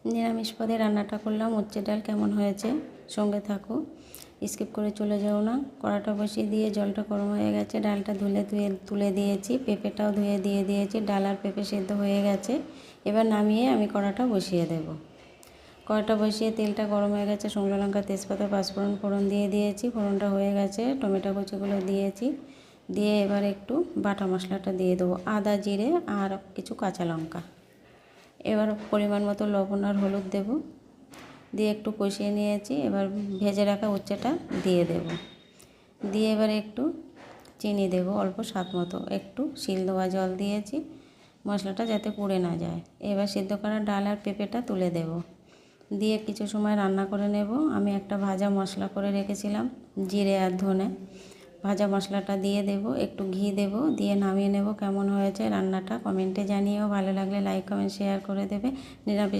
নিরামিষ পদে রান্নাটা করলাম। উচ্ছে ডাল কেমন হয়েছে সঙ্গে থাকো, স্কিপ করে চলে যাও না। কড়াটা বসিয়ে দিয়ে জলটা গরম হয়ে গেছে, ডালটা ধুয়ে তুলে দিয়েছি, পেঁপেটাও ধুয়ে দিয়ে দিয়েছি। ডাল আর পেঁপে সেদ্ধ হয়ে গেছে। এবার নামিয়ে আমি কড়াটা বসিয়ে দেব। কড়াটা বসিয়ে তেলটা গরম হয়ে গেছে, শুকনো লঙ্কা, তেজপাতা, পাঁচফোড়ন ফোড়ন দিয়ে দিয়েছি। ফোড়নটা হয়ে গেছে, টমেটো কুচিগুলো দিয়েছি। দিয়ে এবার একটু বাটা মশলাটা দিয়ে দেবো, আদা, জিরে আর কিছু কাঁচা লঙ্কা। এবার পরিমাণ মতো লবণ আর হলুদ দেব, দিয়ে একটু কষিয়ে নিয়েছি। এবার ভেজে রাখা উচ্ছেটা দিয়ে দেব, দিয়ে এবার একটু চিনি দেব অল্প স্বাদ মতো, একটু শিল দেওয়া জল দিয়েছি মশলাটা যাতে পুড়ে না যায়। এবার সিদ্ধ করা ডাল আর পেঁপেটা তুলে দেব, দিয়ে কিছু সময় রান্না করে নেব। আমি একটা ভাজা মশলা করে রেখেছিলাম, জিরে আর ধনে, ভাজা মশলাটা দিয়ে দেব, একটু ঘি দেব, দিয়ে নামিয়ে নেব। কেমন হয়েছে রান্নাটা কমেন্টে জানিও, ভালো লাগলে লাইক কমেন্ট শেয়ার করে দেবে। নিরামিষ